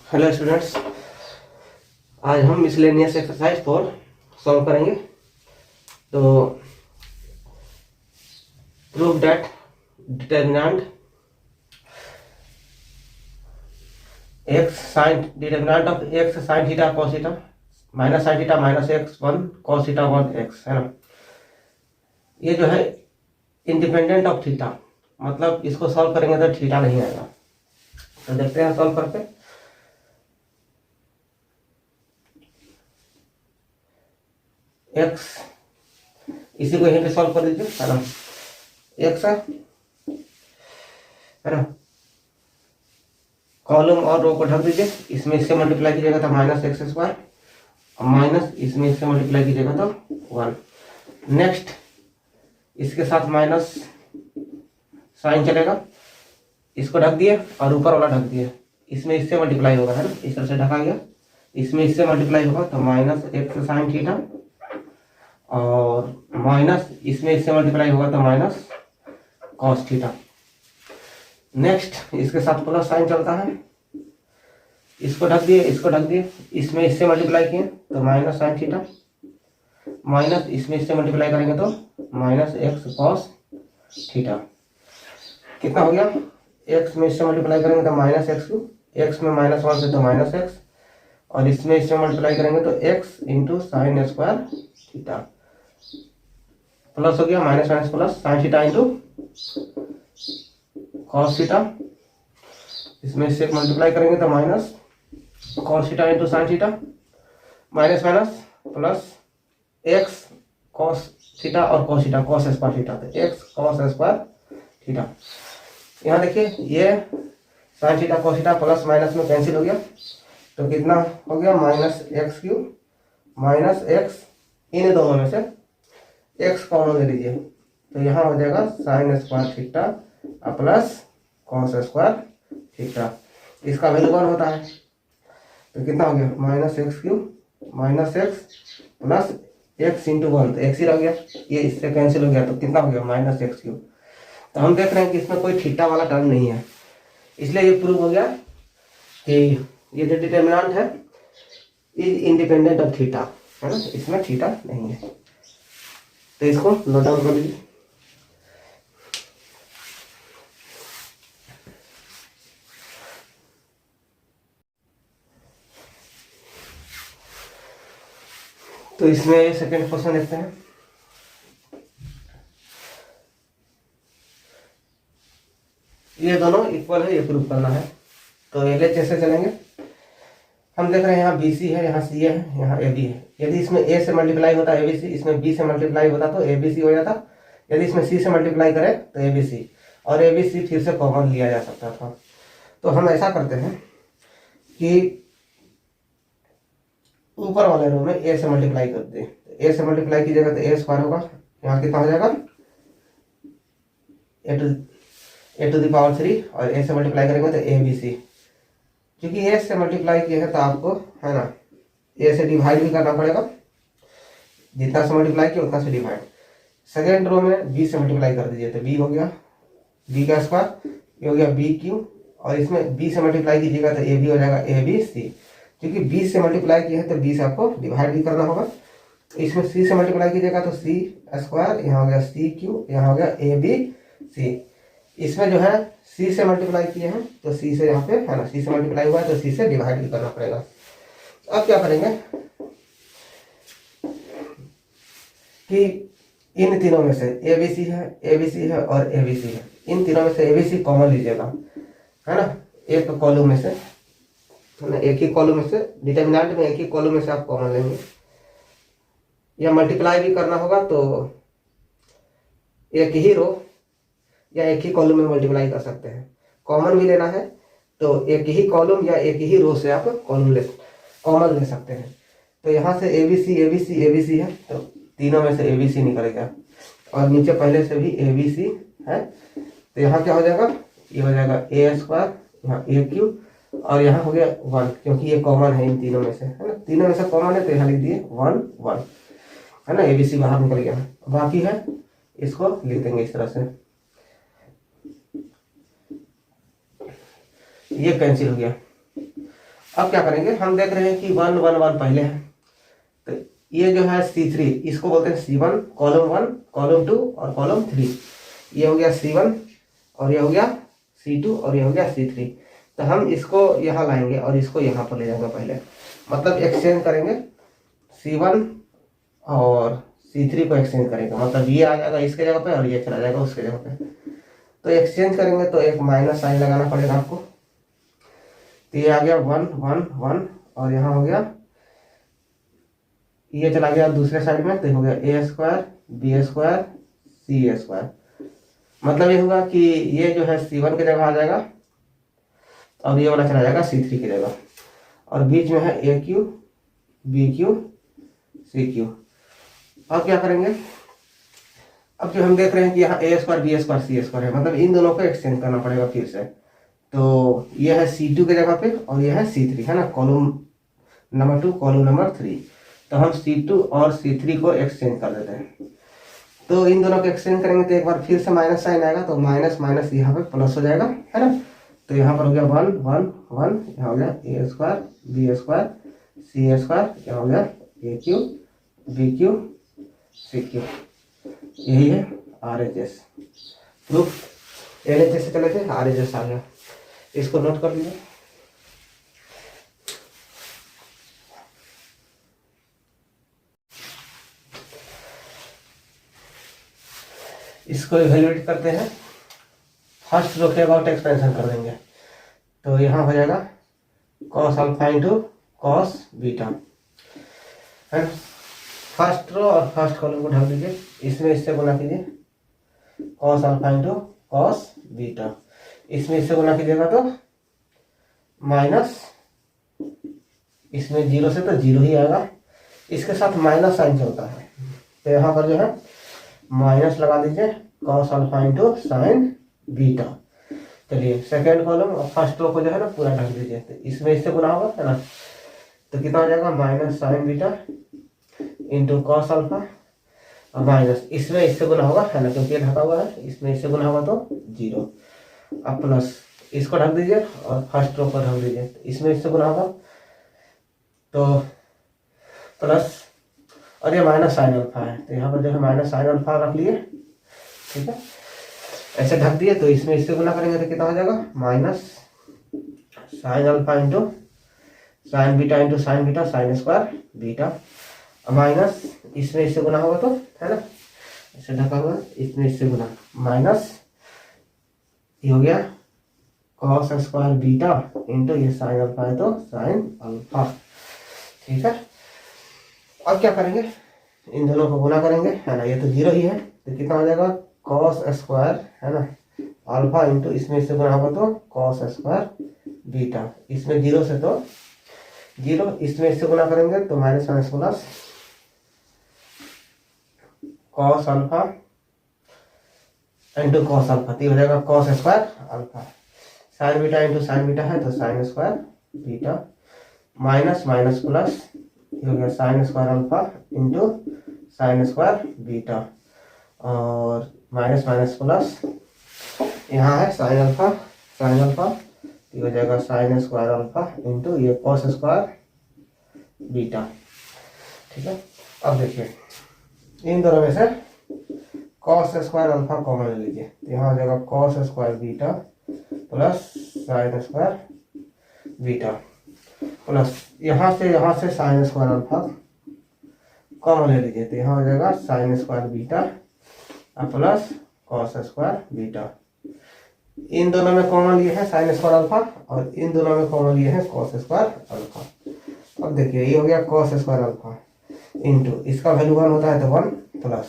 Hello students, आज हम miscellaneous exercise 4 solve करेंगे। तो prove that determinant of x sign theta cos theta minus sign theta minus x 1 cos theta 1 x है ना। ये जो है इंडिपेंडेंट ऑफ थीटा, मतलब इसको सॉल्व करेंगे तो थीटा नहीं आएगा। तो देखते हैं सॉल्व करके। एक्स इसी को यहीं पे सॉल्व कर दीजिए है ना। एक्स है ना, कॉलम और रो को ढक दीजिए। इसमें इससे मल्टीप्लाई कीजिएगा तो माइनस एक्स स्क्वायर, और माइनस इसमें इससे मल्टीप्लाई कीजिएगा तो 1। नेक्स्ट इसके साथ माइनस साइन चलेगा, इसको ढक दिए और ऊपर वाला ढक दिए। इसमें इससे मल्टीप्लाई होगा है ना, इस तरह से ढका गया। इसमें इससे मल्टीप्लाई होगा तो माइनस एक्स साइन थीटा, और माइनस इसमें इससे मल्टीप्लाई होगा तो माइनस कॉस थीटा। नेक्स्ट इसके साथ प्लस साइन चलता है, इसको ढक दिए इसको ढक दिए। इसमें इससे मल्टीप्लाई किए तो माइनस साइन थीटा, माइनस इसमें इससे मल्टीप्लाई करेंगे तो माइनस एक्स कॉस थीटा। कितना हो गया? एक्स में इससे मल्टीप्लाई करेंगे तो माइनस एक्स क्यूब, एक्स में माइनस 1 से तो माइनस एक्स, और इसमें इससे मल्टीप्लाई करेंगे तो x into sine square theta. Plus हो गया, minus minus plus, sine theta into cos theta. इसमें इससे मल्टीप्लाई करेंगे तो minus cos theta into sine theta, minus minus plus x cos theta और cos theta cos square theta, तो x cos square theta. यहाँ देखिए ये sine theta cos theta plus minus में कैंसिल हो गया, तो कितना हो गया? Minus x cube minus x, इन दोनों में से एक्स कॉमन ले लीजिए तो यहाँ हो जाएगा sine square theta plus cos square theta. इसका वैल्यू 1 होता है, तो कितना हो गया? Minus x cube minus x plus x into 1, तो एक्स ही रह गया, ये इससे कैंसिल हो गया, तो कितना हो गया? Minus x cube. तो हम देख रहे हैं कि इसमें कोई थीटा वाला टर्म नहीं है, इसलिए ये प्रूव हो गया कि ये जो डिटर्मिनेंट है इज इंडिपेंडेंट ऑफ थीटा है ना, इसमें थीटा नहीं है। तो इसको नोट डाउन कर लीजिए। तो इसमें सेकंड क्वेश्चन देखते हैं। ये दोनों इक्वल है, ये प्रूव करना है। तो एल जैसे चलेंगे, हम देख रहे हैं यहाँ BC है, यहाँ CA है, यहाँ AB है। यदि इसमें A से मल्टीप्लाई होता है ABC, इसमें B से मल्टीप्लाई होता तो ABC हो जाता। यदि इसमें C से मल्टीप्लाई करें तो ABC, और ABC फिर से कॉमन लिया जा सकता था। तो हम ऐसा करते हैं कि ऊपर वाले रो में A से मल्टीप्लाई कर दें। A से मल्टीप्लाई कीजिएगा तो A स्क्वायर होगा, यहाँ कितना हो जाएगा? a टू द पावर 3, और A से मल्टीप्लाई करेंगे तो ABC। क्योंकि A से मल्टीप्लाई किया है तो आपको है ना A से डिवाइड भी करना पड़ेगा, जितना से मल्टीप्लाई किया उतना से डिवाइड। सेकेंड रो में B से मल्टीप्लाई कर दीजिए तो B हो गया B का स्क्वायर, ये हो गया B क्यूब, और इसमें B से मल्टीप्लाई कीजिएगा तो AB हो जाएगा ABC। क्योंकि B से मल्टीप्लाई किया है तो B से आपको डिवाइड भी करना होगा। इसमें C से मल्टीप्लाई कीजिएगा तो C स्क्वायर, यहाँ हो गया C क्यूब, यहाँ हो गया ABC। इसमें जो है C से मल्टीप्लाई किए हैं तो C से यहाँ पे है ना, C से मल्टीप्लाई हुआ है तो C से डिवाइड भी करना पड़ेगा। अब क्या करेंगे कि इन तीनों में से ABC है और ABC है, इन तीनों में से ABC कॉमन लीजिएगा है ना। एक कॉलम में से है ना, एक ही कॉलम में से, डिटर्मिनेंट में एक ही कॉलम में से आप कॉमन लेंगे। या मल्टीप्लाई भी करना होगा तो एक ही रो या एक ही कॉलम में मल्टीप्लाई कर सकते हैं। कॉमन भी लेना है तो एक ही कॉलम या एक ही रो से आप कॉमन ले सकते हैं। तो यहाँ से ABC है, तो तीनों में से ABC निकलेगा, और नीचे पहले से भी ABC है, तो यहाँ क्या हो जाएगा? ये हो जाएगा A स्क्वायर, यहाँ A क्यूब, और यहाँ हो गया 1, क्योंकि ये कॉमन है इन तीनों में से है ना, तीनों में से कॉमन है तो यहाँ लिख दिए 1 1 है ना। ABC बाहर निकल गया, बाकी है इसको लिख देंगे इस तरह से, ये कैंसिल हो गया। अब क्या करेंगे, हम देख रहे हैं कि 1 1 1 पहले है, तो ये जो है C3 इसको बोलते हैं C1, कॉलम 1, कॉलम 2 और कॉलम 3। ये हो गया C1 और ये हो गया C2 और ये हो गया C3। तो हम इसको यहाँ लाएंगे और इसको यहाँ पर ले जाएंगे पहले, मतलब एक्सचेंज करेंगे C1 और C3 को एक्सचेंज करेंगे, मतलब ये आ जाएगा इसके जगह पे और ये चला जाएगा उसके जगह पे। तो एक्सचेंज करेंगे तो एक माइनस साइन लगाना पड़ेगा आपको। तो ये आ गया 1 1 1 और यहाँ हो गया, ये चला गया दूसरे साइड में, तो हो गया A² B² C²। मतलब ये होगा कि ये जो है C1 की जगह आ जाएगा और ये वाला चला जाएगा C3 की जगह, और बीच में है AQ BQ CQ। अब क्या करेंगे, अब जो हम देख रहे हैं कि यहाँ A² B² C² है, मतलब इन दोनों को एक्सचेंज करना पड़ेगा फिर से। तो ये है C2 की जगह पे और ये है C3, है ना, कॉलम नंबर 2 कॉलम नंबर 3। तो हम C2 और C3 को एक्सचेंज कर देते हैं। तो इन दोनों को एक्सचेंज करेंगे तो एक बार फिर से माइनस साइन आएगा, तो माइनस माइनस यहाँ पे प्लस हो जाएगा, है ना। तो यहाँ पर हो गया 1 1 1, यहाँ हो गया A² B² C², यहाँ हो गया AQ BQ CQ। यही है RHS प्रूफ। LHS से चले थे, RHS आ गया, इसको नोट कर लीजिए। इसको इवेल्युएट करते हैं, फर्स्ट रो के अबाउट एक्सपेंशन कर देंगे। तो यहाँ हो जाएगा cos alpha into cos beta, है ना। फर्स्ट रो और फर्स्ट कॉलम को ढक दीजिए, इसमें इससे गुना कीजिए cos alpha into cos beta, इसमें इससे गुना कीजिएगा तो माइनस, इसमें जीरो से तो जीरो ही आएगा, इसके साथ माइनस साइन चलता है, तो यहाँ पर जो है माइनस लगा दीजिए cos alpha into sine beta. चलिए सेकेंड कॉलम और फर्स्ट रो को जो है ना पूरा ढक दीजिए, तो इसमें इससे गुना होगा, है ना। तो कितना हो जाएगा minus sign beta into cos alpha और माइनस, इसमें इससे गुना होगा, है ना, क्योंकि ये ढका हुआ है, इसमें इससे गुना होगा तो जीरो। अब प्लस इसको ढक दीजिए और फर्स्ट रो को ढक दीजिए, इसमें इससे गुना होगा तो प्लस, और ये माइनस साइन अल्फा है, तो यहाँ पर जो है माइनस साइन अल्फा रख लिए, ठीक है, ऐसे ढक दिए। तो इसमें इससे गुना करेंगे तो कितना हो जाएगा minus sine alpha into sine beta into sine beta sine square beta, minus इसमें इससे गुना होगा तो, है ना, ऐसे ढका हुआ, इसमें इससे गुना माइनस, ये हो गया कॉस स्क्वायर बीटा इंटू ये साइन अल्फा है तो साइन अल्फा, ठीक है। अब क्या करेंगे, इन दोनों को गुना करेंगे, है ना, ये तो जीरो ही है, तो कितना हो जाएगा कॉस स्क्वायर, है ना, अल्फा इंटू इसमें इससे गुना होगा तो कॉस स्क्वायर बीटा, इसमें जीरो से तो जीरो, इसमें इससे गुना करेंगे तो minus minus plus cos alpha into cos alpha, तो हो जाएगा cos square alpha, sign beta into sine beta है तो sign square beta, minus minus plus, ये हो गया sign square alpha into sine square beta, और माइनस माइनस प्लस, यहाँ है साइन अल्फा, ये हो जाएगा साइन स्क्वायर अल्फा इंटू ये कॉस स्क्वायर बीटा, ठीक है। अब देखिए इन दोनों में से कॉस स्क्वायर अल्फा कॉमन ले लीजिए, तो यहाँ हो जाएगा cos square beta plus sine square beta, plus यहाँ से साइन स्क्वायर अल्फा कॉमन ले लीजिए, तो यहाँ हो जाएगा sine square beta plus cos square beta. इन दोनों में कॉमन लिए है साइन स्क्वायर अल्फा और इन दोनों में कॉमन लिए है कॉस स्क्वायर अल्फा। अब देखिए ये हो गया कॉस स्क्वायर अल्फा इंटू इसका वैल्यू 1 होता है तो 1 प्लस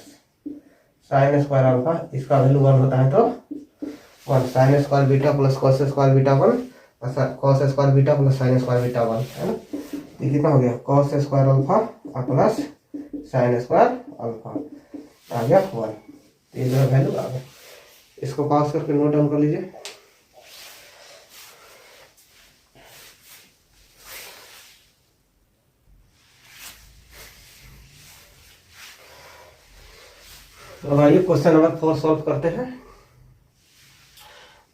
साइन स्क्वायर अल्फा, इसका वैल्यू 1 होता है तो 1, sine square beta plus cos square beta 1 और cos square beta plus sine square beta 1, है ना। ये कितना हो गया cos square alpha plus sine square alpha आ गया 1, ये जो वैल्यू आ गया। इसको पास करके नोट डाउन कर लीजिए। अब आइए क्वेश्चन नंबर 4 सॉल्व करते हैं।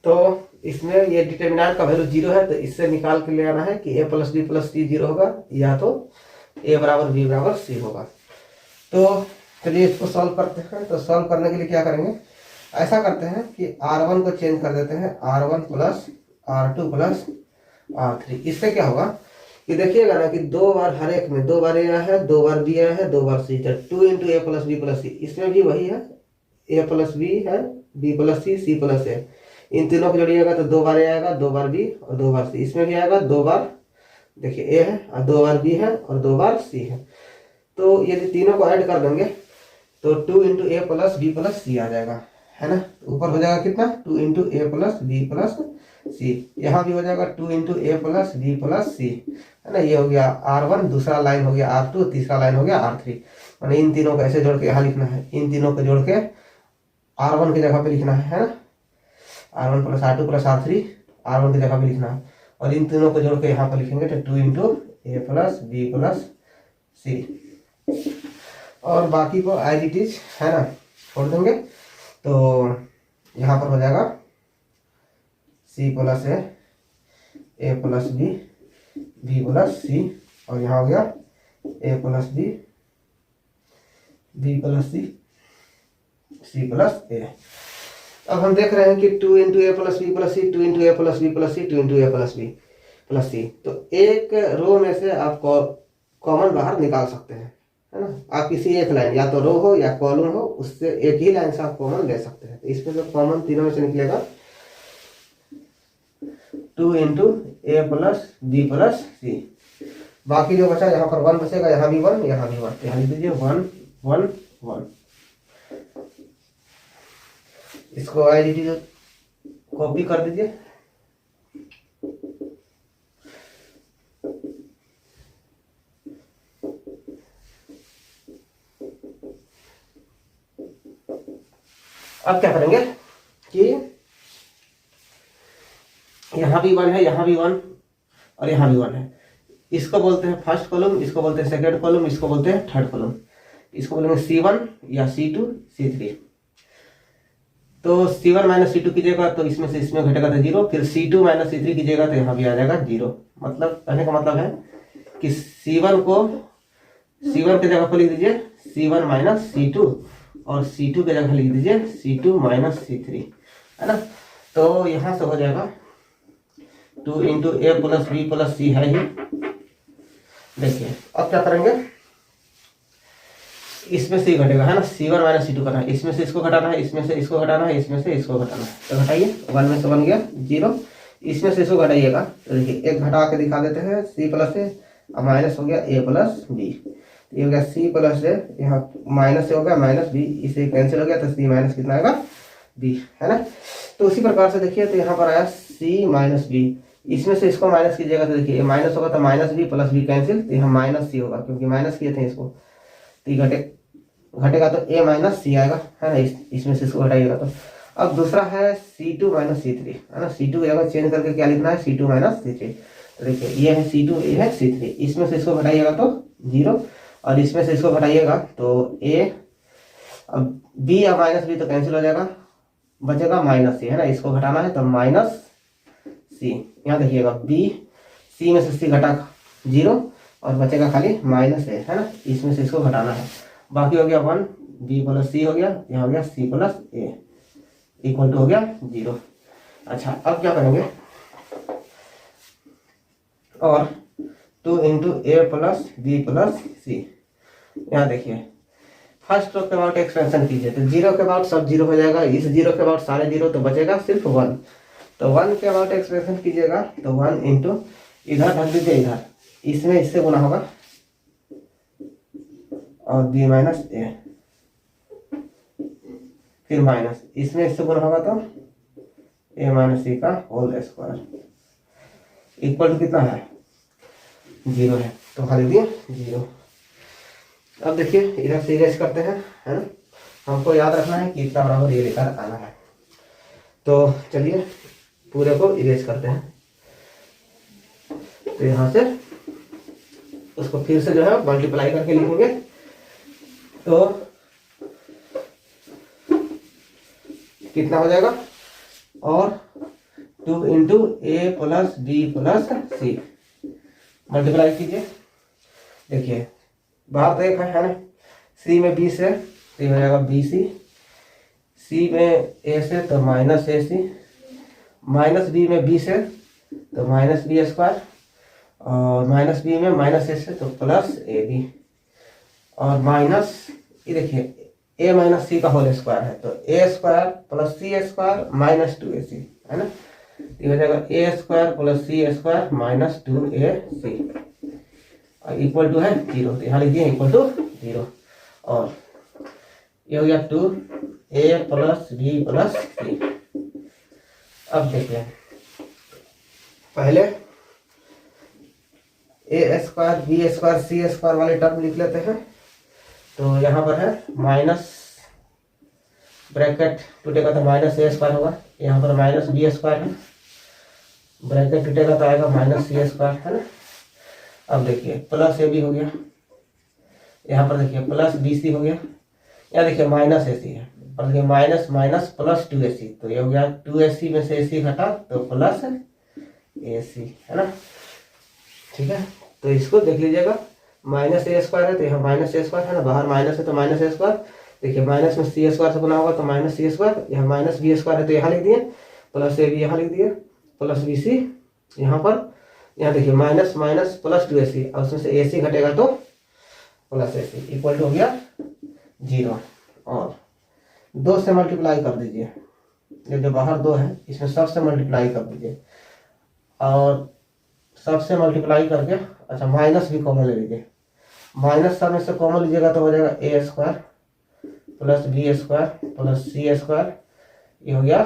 तो इसमें ये डिटर्मिनेंट का वैल्यू 0 है, तो इससे निकाल के ले आना है कि a plus B plus C 0 होगा या तो a बराबर b बराबर c होगा। तो चलिए इसको सॉल्व करते हैं। तो सॉल्व करने के लिए क्या करेंगे, ऐसा करते हैं कि R1 को चेंज कर देते हैं R1 plus R2 plus R3। इससे क्या होगा कि देखिएगा ना कि 2 बार हर एक में 2 बार a आया है, 2 बार b आया है, 2 बार c, तो 2 into a plus B plus C. इसमें भी वही है, a प्लस बी है, b plus C, c plus a। इन तीनों को जोड़िएगा तो 2 बार a आएगा, 2 बार b और 2 बार c। इसमें भी आएगा 2 बार, देखिए a है और 2 बार b है और 2 बार c है। तो यदि तीनों को ऐड कर देंगे तो 2 into A plus B plus सी आ जाएगा, है ना। ऊपर हो जाएगा कितना, 2 into A plus B plus C. यहाँ भी हो जाएगा 2 into A plus B plus C, है ना। ये हो गया R1, दूसरा लाइन हो गया R2, तीसरा लाइन हो गया R3। मैंने इन तीनों को ऐसे जोड़ के यहाँ लिखना है, इन तीनों को जोड़ के R1 की जगह पे लिखना है ना। R1 plus R2 plus R3 R1 की जगह पे लिखना है, और इन तीनों को जोड़ के यहाँ पर लिखेंगे तो 2 into A plus B plus सी, और बाकी को एज इट इज, है ना, छोड़ देंगे। तो यहाँ पर हो जाएगा c प्लस ए प्लस बी, बी प्लस सी, और यहाँ हो गया ए प्लस बी, बी प्लस सी, सी प्लस ए। अब हम देख रहे हैं कि 2 into A plus B plus C, 2 into A plus B plus C, 2 into A plus B plus सी। तो एक रो में से आप कॉमन बाहर निकाल सकते हैं, है ना। आप किसी एक लाइन, या तो रो हो या कॉलम हो, उससे एक ही लाइन से आप कॉमन ले सकते हैं। तो इसमें जो कॉमन तीनों में से निकलेगा 2 into A plus B plus सी। बाकी जो बचा यहाँ पर 1 बचेगा, यहाँ भी 1, यहाँ भी 1, यहाँ लिख दीजिए 1 1 1। इसको एज इट इज कॉपी कर दीजिए। अब क्या करेंगे कि यहाँ भी 1 है, यहाँ भी 1 और यहाँ भी 1 है। इसको बोलते हैं फर्स्ट कॉलम, इसको बोलते हैं सेकंड कॉलम, इसको बोलते हैं थर्ड कॉलम। इसको बोलेंगे C1 या C2 C3। तो C1 माइनस C2 कीजिएगा तो इसमें से इसमें घटेगा तो 0, फिर C2 माइनस C3 कीजिएगा तो यहाँ भी आ जाएगा 0। मतलब कहने का मतलब है कि C1 की जगह पर लिख दीजिए C1 माइनस C2, और C2 की जगह लिख दीजिए C2 माइनस C3, है ना। तो यहाँ से हो जाएगा 2 into A plus B plus C है ही। देखिए अब क्या करेंगे, इसमें से घटेगा, है ना। C1 माइनस C2 करना है, इसमें से इसको घटाना है, इसमें से इसको घटाना है, इसमें से इसको घटाना है। तो घटाइए, 1 में से 1 गया 0, इसमें से इसको घटाइएगा। तो देखिए एक घटा के दिखा देते हैं, C प्लस ए और माइनस हो गया ए प्लस बी। ये हो गया C प्लस ए, यहाँ माइनस से हो गया माइनस बी, इसे कैंसिल हो गया तो C माइनस कितना आएगा B, है ना। तो उसी प्रकार से देखिए, तो यहाँ पर आया C माइनस बी, इसमें से इसको माइनस कीजिएगा तो देखिए माइनस होगा तो minus B plus B cancel, तो यहाँ माइनस C होगा क्योंकि माइनस किए थे इसको। तो ये घटेगा तो a माइनस सी आएगा, है ना। इसमें से इसको घटाइएगा तो। अब दूसरा है C2 माइनस C3, है ना। C2 की जगह चेंज करके क्या लिखना है, C2 माइनस C3। तो देखिए ये है C2, ये है C3, इसमें से इसको घटाइएगा तो 0, और इसमें से इसको घटाइएगा तो a, अब b या माइनस b तो कैंसिल हो जाएगा, बचेगा माइनस c, है ना। इसको घटाना है तो माइनस c। यहाँ देखिएगा b, c में से c घटा 0 और बचेगा खाली माइनस a, है ना। इसमें से इसको घटाना है, बाकी हो गया 1, b प्लस सी हो गया, यहाँ हो गया c plus a equal to हो गया 0। अच्छा अब क्या करेंगे, और 2 into A plus B plus C. यहाँ देखिए फर्स्ट रो के बाद एक्सपेंशन कीजिए तो 0 के बाद सब 0 हो जाएगा, इस 0 के बाद सारे 0, तो बचेगा सिर्फ 1। तो 1 के बाद एक्सपेंशन कीजिएगा तो 1 इंटू, इधर ढक दीजिए, इधर इसमें इससे गुना होगा और b माइनस ए, फिर माइनस इसमें इससे गुना होगा तो a माइनस सी का होल स्क्वायर इक्वल टू कितना है 0 है, तो खाली दिए 0। अब देखिए इधर से इरेज करते हैं, है ना। हमको याद रखना है कि इतना बराबर ये लेकर आना है। तो चलिए पूरे को इरेज करते हैं। तो यहाँ से उसको फिर से जो है मल्टीप्लाई करके लिखेंगे, तो कितना हो जाएगा, और 2 into A plus B plus C, multiply कीजिए। देखिए बाहर तो एक है ना, सी में बी से तो हो जाएगा बी सी, सी में ए से तो माइनस ए सी, माइनस बी में बी से तो माइनस बी स्क्वायर, और माइनस बी में माइनस ए से तो प्लस ए बी, और माइनस ये देखिए ए माइनस सी का होल स्क्वायर है तो A square plus C square minus 2ac है ना, ये हो जाएगा A square plus C square minus 2ac equal to है 0, तो यहाँ लिखिए इक्वल टू 0, और ये हो गया 2a प्लस बी प्लस सी। अब देखिए पहले ए स्क्वायर बी स्क्वायर सी स्क्वायर वाले टर्म लिख लेते हैं। तो यहाँ पर है माइनस ब्रैकेट टूटेगा तो माइनस ए स्क्वायर होगा, यहाँ पर माइनस बी स्क्वायर है, ब्रैकेट टूटेगा तो आएगा माइनस सी स्क्वायर है ना। अब देखिए प्लस ए बी हो गया, यहाँ पर देखिए प्लस बी सी हो गया, यहाँ देखिए माइनस ए सी है, और देखिए माइनस माइनस प्लस 2ac, तो ये हो गया 2ac में से ac घटा तो प्लस ac है ना। ठीक है, तो इसको देख लीजिएगा, माइनस ए स्क्वायर है तो यहाँ माइनस ए स्क्वायर है ना, बाहर माइनस है तो माइनस ए स्क्वायर, देखिए माइनस में सी स्क्वायर से बना होगा तो माइनस सी स्क्वायर, यहाँ माइनस बी स्क्वायर है तो यहाँ लिख दिए, प्लस ए बी यहाँ लिख दिए, प्लस बी सी यहाँ पर, यहाँ देखिए माइनस माइनस प्लस 2ac, और उसमें से ए सी घटेगा तो plus A C equal to हो गया 0, और 2 से मल्टीप्लाई कर दीजिए, ये जो बाहर 2 है इसमें सबसे मल्टीप्लाई कर दीजिए, और सबसे मल्टीप्लाई करके अच्छा माइनस भी कॉमन ले लीजिए, माइनस सब में से कॉमन लीजिएगा तो हो जाएगा A square plus B square plus C square, ये हो गया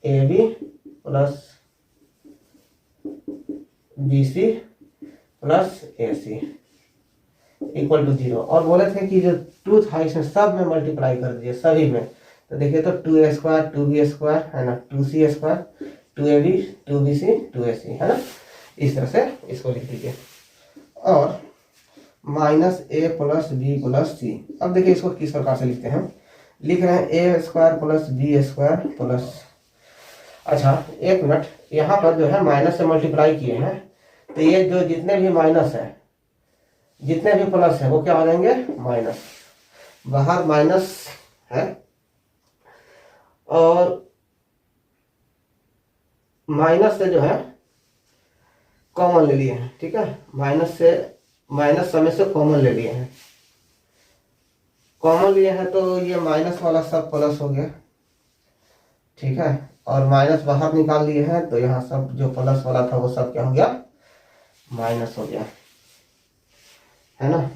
A B plus B C plus A C equal to 0, और बोले थे कि जो 2 था इसमें सब में मल्टीप्लाई कर दीजिए सभी में, तो देखिए तो 2a स्क्वायर 2b स्क्वायर है ना, 2c square 2ab 2bc 2ac है ना, इस तरह से इसको लिख दीजिए, और माइनस ए प्लस बी प्लस सी। अब देखिए इसको किस प्रकार से लिखते हैं, लिख रहे हैं A square plus B square plus, अच्छा एक मिनट, यहाँ पर जो है माइनस से मल्टीप्लाई किए हैं तो ये जो जितने भी माइनस है जितने भी प्लस है वो क्या हो जाएंगे माइनस, बाहर माइनस है और माइनस से जो है कॉमन ले लिए हैं, ठीक है, माइनस से माइनस समय से कॉमन ले लिए हैं, कॉमन लिए हैं तो ये माइनस वाला सब प्लस हो गया, ठीक है, और माइनस बाहर निकाल लिए हैं तो यहाँ सब जो प्लस वाला था वो सब क्या हो गया माइनस हो गया है ना।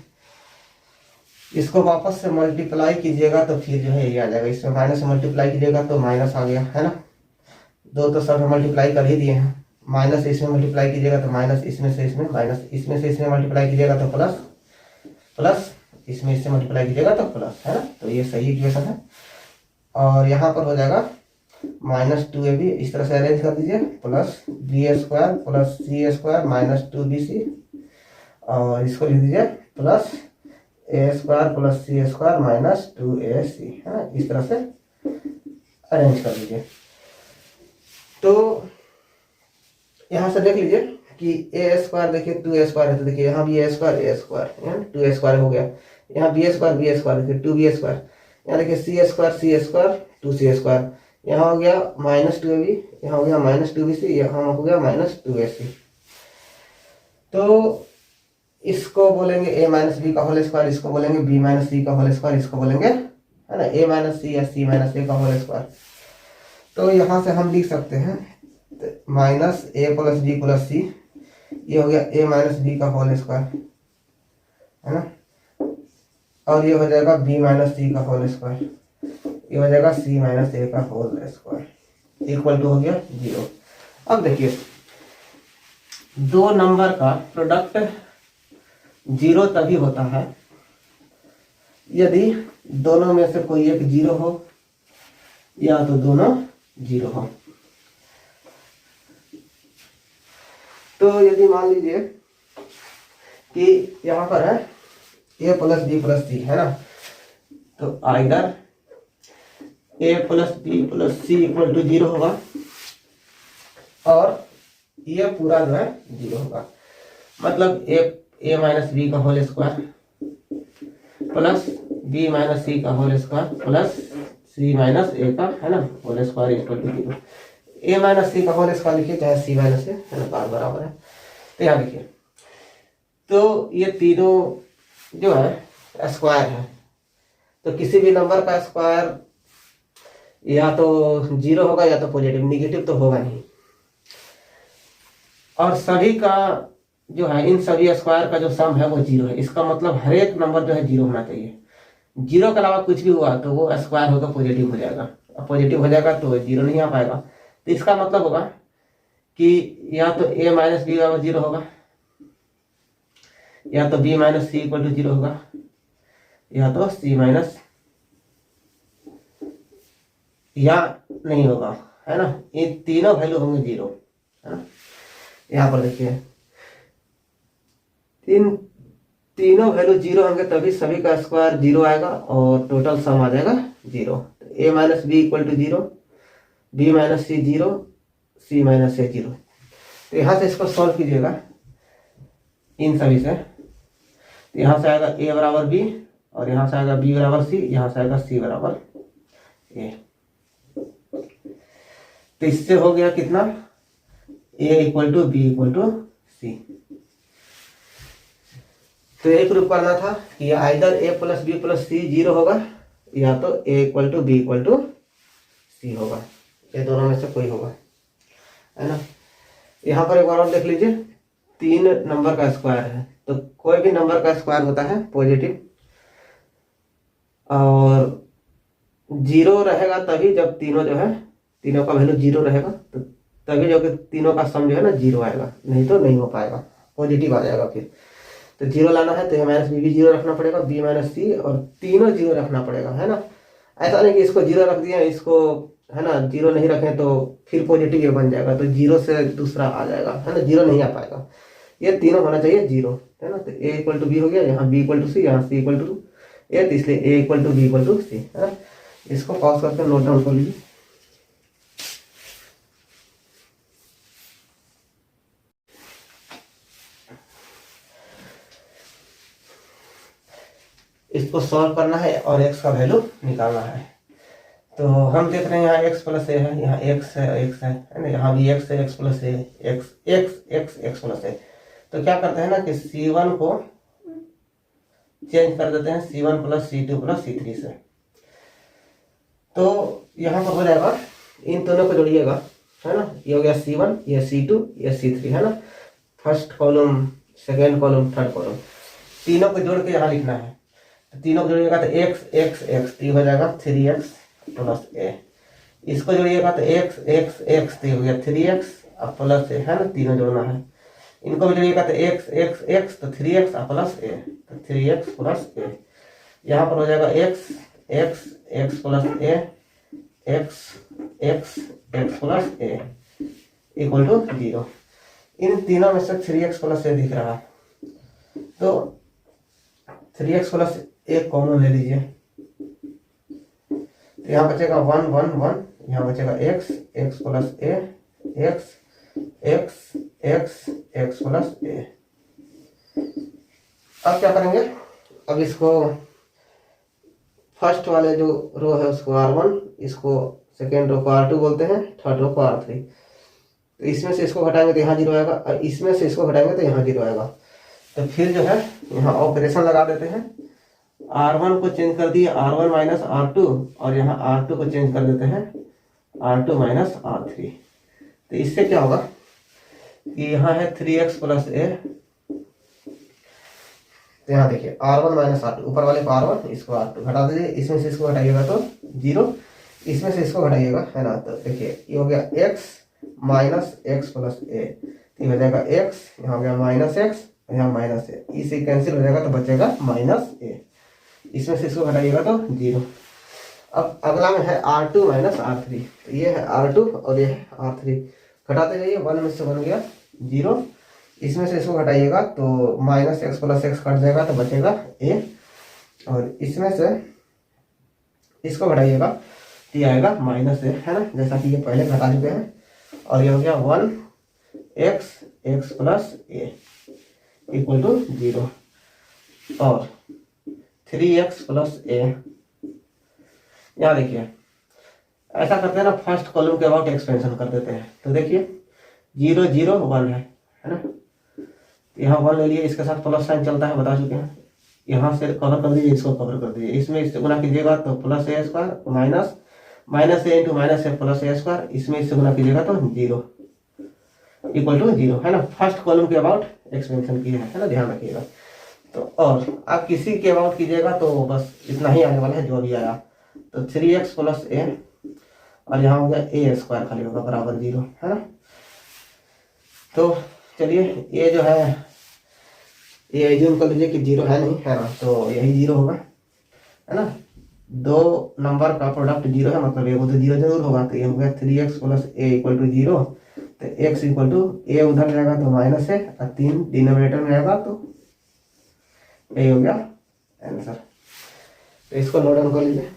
इसको वापस से मल्टीप्लाई कीजिएगा तो फिर जो है ये आ जाएगा, इसमें माइनस से मल्टीप्लाई कीजिएगा तो माइनस आ गया है ना, 2 तो सब मल्टीप्लाई कर ही दिए हैं, माइनस इसमें मल्टीप्लाई कीजिएगा तो माइनस, इसमें से इसमें माइनस, इसमें से इसमें मल्टीप्लाई कीजिएगा तो प्लस, प्लस इसमें इससे मल्टीप्लाई कीजिएगा तो प्लस है ना, तो ये सही इक्वेशन है। और यहाँ पर हो जाएगा माइनस 2ab, इस तरह से अरेंज कर दीजिए, plus B square plus C square minus 2bc, और इसको लिख दीजिए प्लस ए square plus C square minus 2ac है ना, इस तरह से अरेंज कर दीजिए। तो यहाँ से देख लीजिए कि ए स्क्वायर देखिए 2a स्क्वायर है तो देखिए यहाँ भी ए स्क्वायर 2a स्क्वायर हो गया, यहाँ बी स्क्वायर देखिए 2b स्क्वायर, यहाँ देखिए सी स्क्वायर 2c स्क्वायर, यहाँ हो गया माइनस 2ab, यहाँ हो गया माइनस 2bc, यहाँ हो गया माइनस 2ac। तो इसको बोलेंगे a माइनस बी का होल स्क्वायर, इसको बोलेंगे b माइनस सी का होल स्क्वायर, इसको बोलेंगे है ना a माइनस सी या c माइनस a का होल स्क्वायर। तो यहाँ से हम लिख सकते हैं माइनस ए प्लस बी प्लस सी, ये हो गया a माइनस बी का होल स्क्वायर है ना, और ये हो जाएगा b माइनस सी का होल स्क्वायर, ये हो जाएगा c माइनस ए का होल स्क्वायर इक्वल टू हो गया 0। अब देखिए 2 नंबर का प्रोडक्ट 0 तभी होता है यदि दोनों में से कोई एक 0 हो या तो दोनों 0 हो। तो यदि मान लीजिए कि यहाँ पर है a plus B plus C है ना, तो either a plus B plus C equal to 0 होगा और ये पूरा जो है 0 होगा। मतलब a माइनस बी का whole square plus b minus C का whole square plus c minus a का, है ना, whole square equal to 0। a minus C का होल स्क्वायर लिखिए, चाहे c माइनस a, है ना, बार बराबर है। तो यहाँ लिखिए, तो ये तीनों जो है स्क्वायर है, तो किसी भी नंबर का स्क्वायर या तो 0 होगा या तो पॉजिटिव, निगेटिव तो होगा नहीं। और सभी का जो है, इन सभी स्क्वायर का जो सम है वो 0 है। इसका मतलब हर एक नंबर जो है 0 होना चाहिए। 0 के अलावा कुछ भी हुआ तो वो स्क्वायर होकर पॉजिटिव हो जाएगा, और पॉजिटिव हो जाएगा तो 0 नहीं आ पाएगा। तो इसका मतलब होगा कि या तो a माइनस बी बराबर 0 होगा, या तो b minus C equal to 0 होगा, या तो c माइनस या नहीं होगा, है ना। ये तीनों वैल्यू होंगे 0, है ना। यहाँ पर देखिए, इन तीनों वैल्यू 0 होंगे तभी सभी का स्क्वायर 0 आएगा और टोटल सम आ जाएगा 0। a minus B equal to 0, b minus C 0, c minus A 0। तो यहाँ से इसको सॉल्व कीजिएगा इन सभी से। तो यहाँ से आएगा a बराबर b, और यहाँ से आएगा b बराबर c, यहाँ से आएगा c बराबर a। तो इससे हो गया कितना, a equal to B equal to C. तो एक प्रूफ करना था कि either a plus B plus C 0 होगा, या तो a equal to B equal to C होगा। ये दोनों में से कोई होगा, है ना। यहाँ पर एक बार और देख लीजिए, 3 नंबर का स्क्वायर है, तो कोई भी नंबर का स्क्वायर होता है पॉजिटिव, और 0 रहेगा तभी जब तीनों जो है, तीनों का वैल्यू 0 रहेगा, तो तभी जो कि तीनों का सम जो है ना 0 आएगा, नहीं तो नहीं हो पाएगा, पॉजिटिव आ जाएगा फिर। तो 0 लाना है तो a माइनस बी भी 0 रखना पड़ेगा, b माइनस सी, और तीनों 0 रखना पड़ेगा, है ना। ऐसा नहीं कि इसको 0 रख दिया, इसको, है ना, 0 नहीं रखें तो फिर पॉजिटिव ये बन जाएगा, तो 0 से दूसरा आ जाएगा, है ना, 0 नहीं आ पाएगा। ये तीनों होना चाहिए 0, है ना। तो a इक्वल टू बी हो गया, यहाँ b इक्वल टू सी, यहाँ c इक्वल टू a, तो इसलिए a equal to B equal to C, है ना। इसको पॉज करके नोट डाउन कर लीजिए। इसको सॉल्व करना है और x का वैल्यू निकालना है। तो हम देख रहे हैं यहाँ x प्लस a है, यहाँ x है ना, यहाँ भी x है, x plus a, x plus a। तो क्या करते हैं ना कि c1 को चेंज कर देते हैं c1 plus c2 plus c3 से। तो यहाँ पर हो जाएगा, इन दोनों को जोड़िएगा, है ना, ये हो गया c1, ये c2, ये c3, है ना। First column, second column, third column, तीनों को जोड़ के यहाँ लिखना है। तो तीनों को जोड़िएगा तो x तो हो जाएगा 3x प्लस a। इसको जोड़िएगा तो x तो हो गया 3x प्लस a, है ना, तीनों जोड़ना है। इनको भी जोड़िएगा तो x तो 3x प्लस a, तो 3x प्लस a। यहाँ पर हो जाएगा x plus a, x plus a equal to 0। इन तीनों में से 3x प्लस a दिख रहा है, तो 3x प्लस a कॉमन ले लीजिए। तो यहाँ बचेगा 1 1 1, यहाँ बचेगा x plus a, x plus a। अब क्या करेंगे, अब इसको फर्स्ट वाले जो रो है उसको R1, इसको सेकेंड रो को R2 बोलते हैं, थर्ड रो को R3। तो इसमें से इसको घटाएंगे तो यहाँ 0 आएगा, और इसमें से इसको घटाएंगे तो यहाँ 0 आएगा। तो फिर जो है यहाँ ऑपरेशन लगा देते हैं, R1 को चेंज कर दिए R1 माइनस R2, और यहाँ R2 को चेंज कर देते हैं R2 माइनस R3। तो इससे क्या होगा कि यहाँ है 3x प्लस a, तो यहाँ देखिए R1 माइनस R2, ऊपर वाले को R1, इसको R2 घटा दीजिए, इसमें से इसको घटाइएगा तो 0, इसमें से इसको घटाइएगा, है ना। तो देखिए ये हो गया x minus x plus a, ये हो जाएगा x, यहाँ हो गया माइनस x, यहाँ माइनस a, इसे कैंसिल हो जाएगा तो बचेगा माइनस a। इसमें से इसको घटाइएगा तो 0। अब अगला में है R2 माइनस R3, तो ये है R2 और ये है R3, घटाते जाइए, 1 में से बन गया 0, इसमें से इसको घटाइएगा तो minus x plus x cut जाएगा तो बचेगा a, और इसमें से इसको घटाइएगा तो ये आएगा माइनस a, है ना, जैसा कि ये पहले घटा चुके हैं। और ये हो गया 1x plus A equal to 0 और 3x प्लस ए। यहाँ देखिए ऐसा करते हैं ना, फर्स्ट कॉलम के अबाउट एक्सपेंशन कर देते हैं। तो देखिए 0 0 1 है ना, यहाँ 1 ले लिए, इसके साथ प्लस साइन चलता है, बता चुके हैं। यहाँ से कवर कर दीजिए, इसको कवर कर दीजिए, इसमें इससे गुना कीजिएगा तो प्लस ए स्क्वायर माइनस ए इंटू माइनस ए प्लस ए स्क्वायर, इसमें इससे गुना कीजिएगा तो 0 इक्वल टू 0 है ना। फर्स्ट कॉलम के अबाउट एक्सपेंशन किए है ना, ध्यान रखिएगा। तो और आप किसी के अबाउट कीजिएगा तो बस इतना ही आने वाला है जो भी आया। तो 3x प्लस ए और यहाँ हो गया ए स्क्वायर खाली होगा बराबर 0 है ना। तो चलिए ये जो है ये एज्यूम कर लीजिए कि 0 है नहीं है ना, तो यही 0 होगा है ना। दो नंबर का प्रोडक्ट 0 है, मतलब ये तो 0 जरूर होगा। तो ये हो गया 3x plus A equal to 0। तो x इक्वल टू ए उधर जाएगा तो माइनस है और 3 डिनोमिनेटर में आएगा, तो ये हो गया आंसर। तो इसको नोट डाउन कर लीजिए।